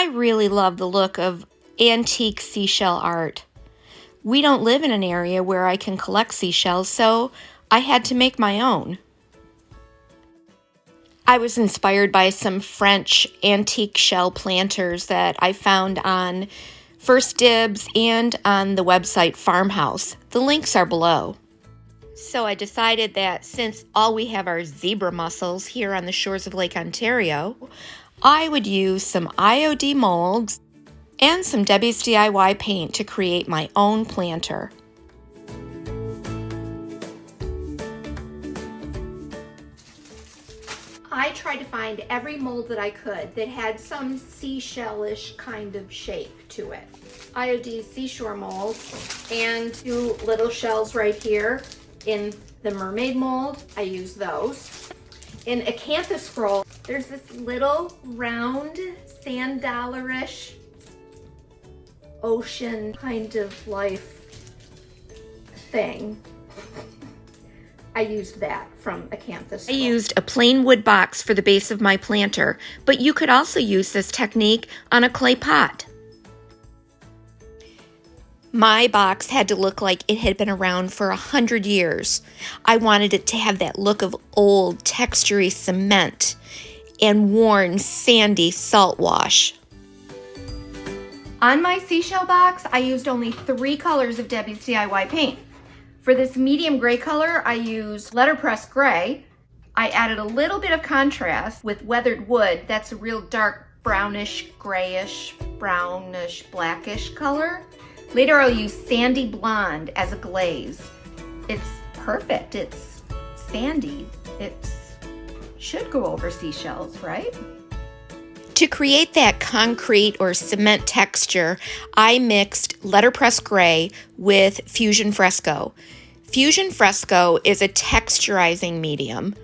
I really love the look of antique seashell art. We don't live in an area where I can collect seashells, so I had to make my own. I was inspired by some French antique shell planters that I found on DIbs and on the website Farmhouse. The links are below. So I decided that since all we have are zebra mussels here on the shores of Lake Ontario, I would use some IOD molds and some Debbie's DIY paint to create my own planter. I tried to find every mold that I could that had some seashell-ish kind of shape to it. IOD seashore mold and 2 little shells right here in the mermaid mold. I use those. In Acanthus scroll, there's this little round sand dollar-ish ocean kind of life thing. I used that from Acanthus. I used a plain wood box for the base of my planter, but you could also use this technique on a clay pot. My box had to look like it had been around for 100 years. I wanted it to have that look of old, textury cement and worn, sandy salt wash. On my seashell box, I used only 3 colors of Debbie's DIY paint. For this medium gray color, I used Letterpress gray. I added a little bit of contrast with weathered wood. That's a real dark brownish, grayish, brownish, blackish color. Later, I'll use sandy blonde as a glaze. It's perfect. It's sandy. It should go over seashells, right? To create that concrete or cement texture, I mixed Letterpress gray with Fusion FRESCO. Fusion FRESCO is a texturizing medium.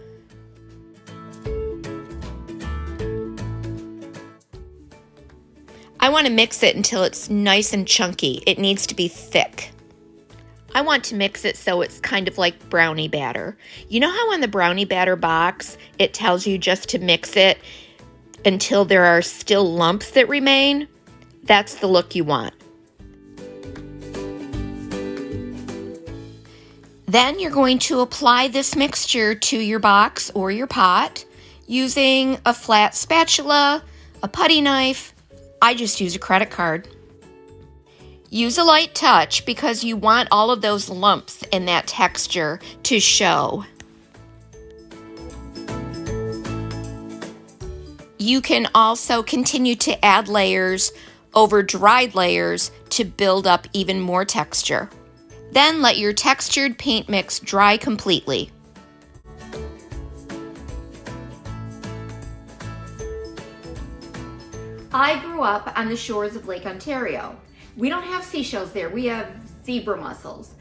I want to mix it until it's nice and chunky. It needs to be thick. I want to mix it so it's kind of like brownie batter. You know how on the brownie batter box, it tells you just to mix it until there are still lumps that remain? That's the look you want. Then you're going to apply this mixture to your box or your pot using a flat spatula, a putty knife. I just use a credit card. Use a light touch because you want all of those lumps in that texture to show. You can also continue to add layers over dried layers to build up even more texture. Then let your textured paint mix dry completely. I grew up on the shores of Lake Ontario. We don't have seashells there, we have zebra mussels.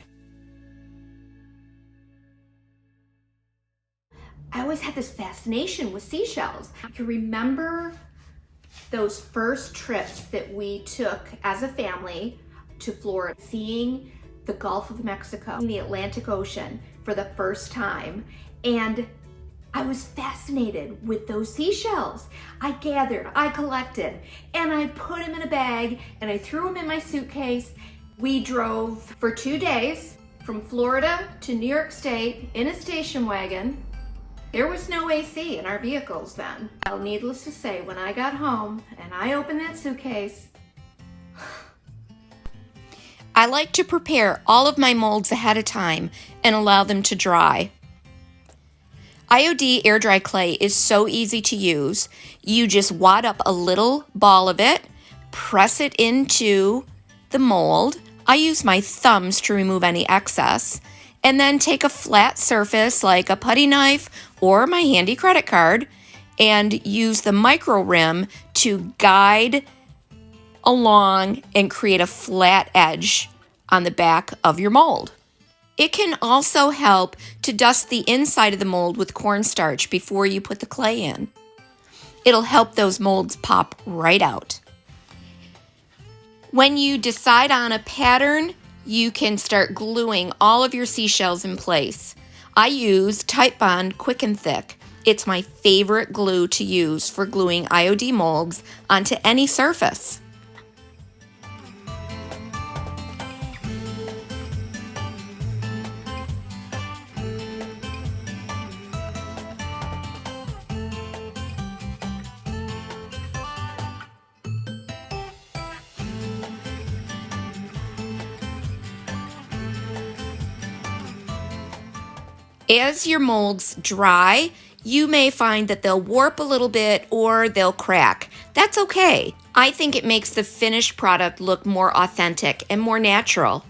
I always had this fascination with seashells. I can remember those first trips that we took as a family to Florida, seeing the Gulf of Mexico, the Atlantic Ocean for the first time, and I was fascinated with those seashells. I gathered, I collected, and I put them in a bag and I threw them in my suitcase. We drove for 2 days from Florida to New York State in a station wagon. There was no AC in our vehicles then. Well, needless to say, when I got home and I opened that suitcase, I like to prepare all of my molds ahead of time and allow them to dry. IOD air dry clay is so easy to use. You just wad up a little ball of it, press it into the mold. I use my thumbs to remove any excess, and then take a flat surface like a putty knife or my handy credit card and use the micro rim to guide along and create a flat edge on the back of your mold. It can also help to dust the inside of the mold with cornstarch before you put the clay in. It'll help those molds pop right out. When you decide on a pattern, you can start gluing all of your seashells in place. I use Tite Bond Quick and Thick. It's my favorite glue to use for gluing IOD molds onto any surface. As your molds dry, you may find that they'll warp a little bit or they'll crack. That's okay. I think it makes the finished product look more authentic and more natural.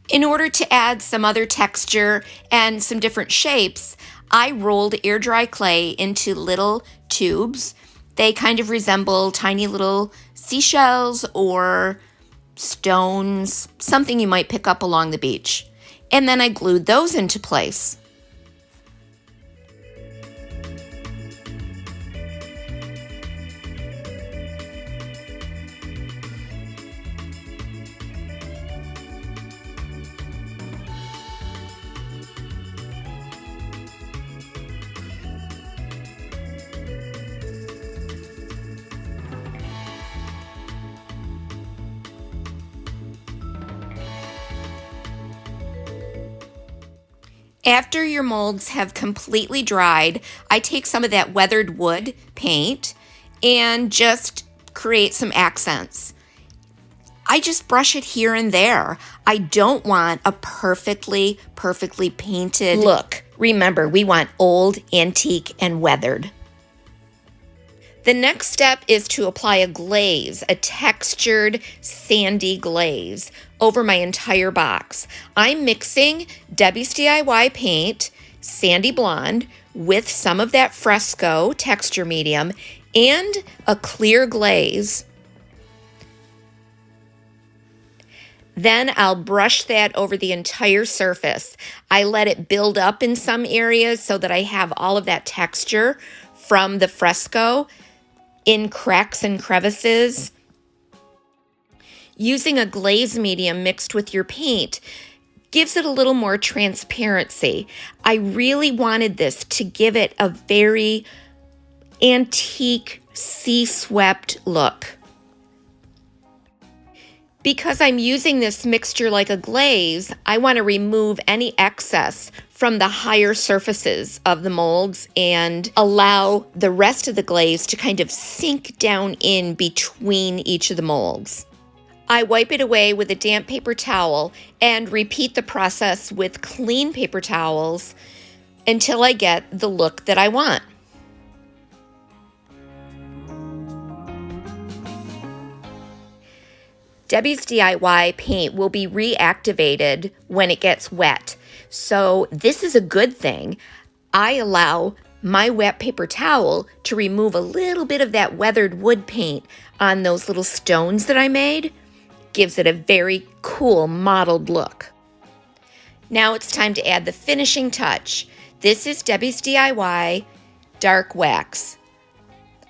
In order to add some other texture and some different shapes, I rolled air dry clay into little tubes. They kind of resemble tiny little seashells or stones, something you might pick up along the beach. And then I glued those into place. After your molds have completely dried, I take some of that weathered wood paint and just create some accents. I just brush it here and there. I don't want a perfectly painted look. Remember, we want old, antique, and weathered. The next step is to apply a glaze, a textured sandy glaze, over my entire box. I'm mixing Debbie's DIY paint, sandy blonde, with some of that FRESCO texture medium and a clear glaze. Then I'll brush that over the entire surface. I let it build up in some areas so that I have all of that texture from the FRESCO in cracks and crevices. Using a glaze medium mixed with your paint gives it a little more transparency. I really wanted this to give it a very antique, sea-swept look. Because I'm using this mixture like a glaze, I want to remove any excess from the higher surfaces of the molds and allow the rest of the glaze to kind of sink down in between each of the molds. I wipe it away with a damp paper towel and repeat the process with clean paper towels until I get the look that I want. Debbie's DIY paint will be reactivated when it gets wet. So this is a good thing. I allow my wet paper towel to remove a little bit of that weathered wood paint on those little stones that I made. Gives it a very cool mottled look. Now it's time to add the finishing touch. This is Debbie's DIY dark wax.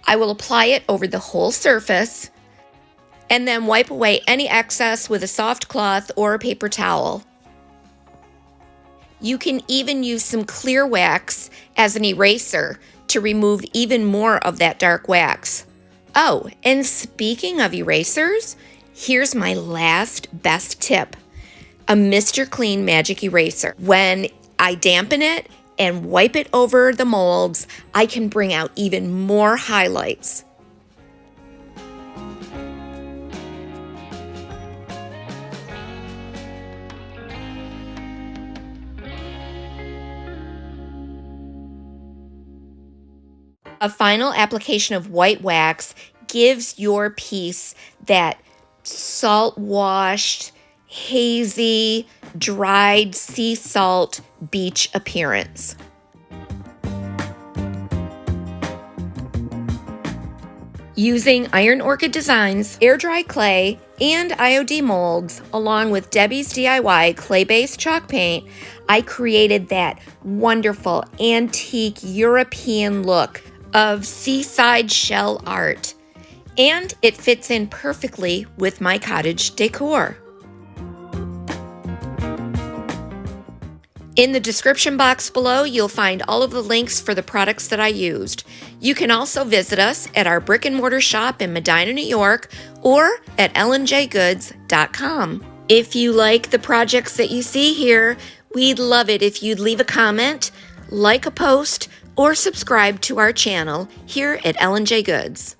I will apply it over the whole surface and then wipe away any excess with a soft cloth or a paper towel. You can even use some clear wax as an eraser to remove even more of that dark wax. Oh, and speaking of erasers, here's my last best tip, a Mr. Clean Magic Eraser. When I dampen it and wipe it over the molds, I can bring out even more highlights. A final application of white wax gives your piece that salt-washed, hazy, dried sea salt beach appearance. Using Iron Orchid Designs, air dry clay, and IOD molds, along with Debbie's DIY clay-based chalk paint, I created that wonderful antique European look of seaside shell art. And it fits in perfectly with my cottage decor. In the description box below, you'll find all of the links for the products that I used. You can also visit us at our brick and mortar shop in Medina, New York, or at lnjgoods.com. If you like the projects that you see here, we'd love it if you'd leave a comment, like a post, or subscribe to our channel here at L&J Goods.